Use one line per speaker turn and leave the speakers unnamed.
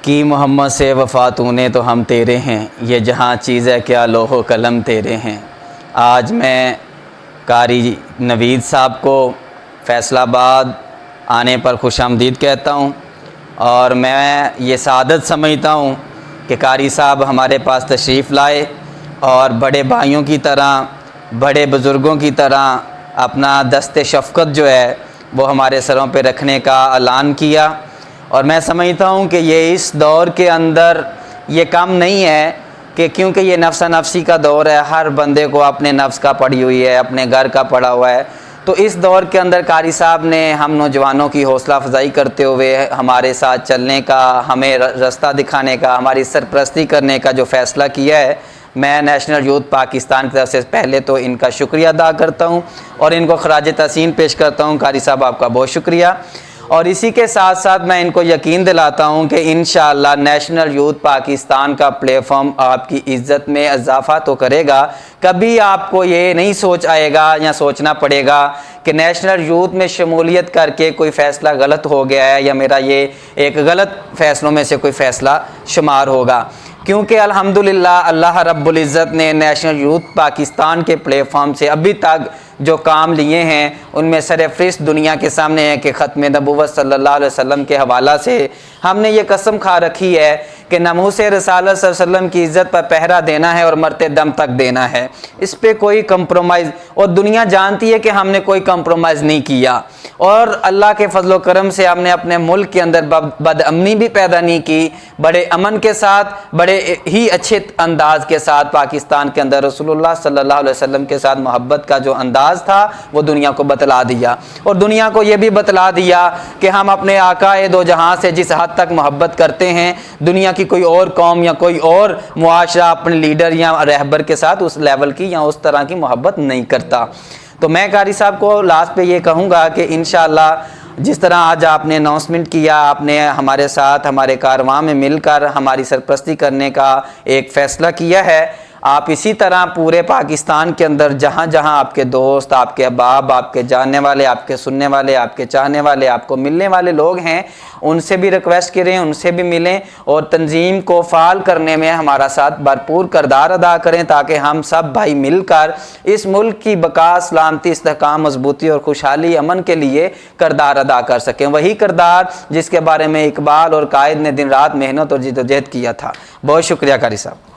کی محمد سے وفا تو نے تو ہم تیرے ہیں، یہ جہاں چیز ہے کیا لوح و قلم تیرے ہیں۔ آج میں قاری نوید صاحب کو فیصل آباد آنے پر خوش آمدید کہتا ہوں، اور میں یہ سعادت سمجھتا ہوں کہ قاری صاحب ہمارے پاس تشریف لائے اور بڑے بھائیوں کی طرح، بڑے بزرگوں کی طرح اپنا دست شفقت جو ہے وہ ہمارے سروں پہ رکھنے کا اعلان کیا۔ اور میں سمجھتا ہوں کہ یہ اس دور کے اندر یہ کم نہیں ہے، کہ کیونکہ یہ نفس نفسی کا دور ہے، ہر بندے کو اپنے نفس کا پڑی ہوئی ہے، اپنے گھر کا پڑا ہوا ہے، تو اس دور کے اندر قاری صاحب نے ہم نوجوانوں کی حوصلہ افزائی کرتے ہوئے ہمارے ساتھ چلنے کا، ہمیں رستہ دکھانے کا، ہماری سرپرستی کرنے کا جو فیصلہ کیا ہے، میں نیشنل یوتھ پاکستان کی طرف سے پہلے تو ان کا شکریہ ادا کرتا ہوں اور ان کو خراج تحسین پیش کرتا ہوں۔ قاری صاحب آپ کا بہت شکریہ، اور اسی کے ساتھ ساتھ میں ان کو یقین دلاتا ہوں کہ انشاءاللہ نیشنل یوتھ پاکستان کا پلیٹ فارم آپ کی عزت میں اضافہ تو کرے گا۔ کبھی آپ کو یہ نہیں سوچ آئے گا یا سوچنا پڑے گا کہ نیشنل یوتھ میں شمولیت کر کے کوئی فیصلہ غلط ہو گیا ہے یا میرا یہ ایک غلط فیصلوں میں سے کوئی فیصلہ شمار ہوگا، کیونکہ الحمدللہ اللہ رب العزت نے نیشنل یوتھ پاکستان کے پلیٹ فارم سے ابھی تک جو کام لیے ہیں ان میں سرفہرست دنیا کے سامنے ہے کہ ختم نبوت صلی اللہ علیہ وسلم کے حوالہ سے ہم نے یہ قسم کھا رکھی ہے کہ ناموس رسالت صلی اللہ علیہ وسلم کی عزت پر پہرا دینا ہے اور مرتے دم تک دینا ہے، اس پہ کوئی کمپرومائز، اور دنیا جانتی ہے کہ ہم نے کوئی کمپرومائز نہیں کیا، اور اللہ کے فضل و کرم سے ہم نے اپنے ملک کے اندر بد امنی بھی پیدا نہیں کی، بڑے امن کے ساتھ، بڑے ہی اچھے انداز کے ساتھ پاکستان کے اندر رسول اللہ صلی اللہ علیہ وسلم کے ساتھ محبت کا جو انداز تھا وہ دنیا کو بتلا دیا، اور دنیا کو یہ بھی بتلا دیا کہ ہم اپنے آقا دو جہاں سے جس حد تک محبت کرتے ہیں، دنیا کی کوئی اور قوم یا کوئی اور معاشرہ اپنے لیڈر یا رہبر کے ساتھ اس لیول کی یا اس طرح کی محبت نہیں کرتا۔ تو میں قاری صاحب کو لاسٹ پہ یہ کہوں گا کہ انشاءاللہ جس طرح آج آپ نے اناؤنسمنٹ کیا، آپ نے ہمارے ساتھ ہمارے کارواں میں مل کر ہماری سرپرستی کرنے کا ایک فیصلہ کیا ہے، آپ اسی طرح پورے پاکستان کے اندر جہاں جہاں آپ کے دوست، آپ کے احباب، آپ کے جاننے والے، آپ کے سننے والے، آپ کے چاہنے والے، آپ کو ملنے والے لوگ ہیں، ان سے بھی ریکویسٹ کریں، ان سے بھی ملیں اور تنظیم کو فعال کرنے میں ہمارا ساتھ بھرپور کردار ادا کریں، تاکہ ہم سب بھائی مل کر اس ملک کی بقا، سلامتی، استحکام، مضبوطی اور خوشحالی، امن کے لیے کردار ادا کر سکیں، وہی کردار جس کے بارے میں اقبال اور قائد نے دن رات محنت اور جدوجہد کیا تھا۔ بہت شکریہ قاری صاحب۔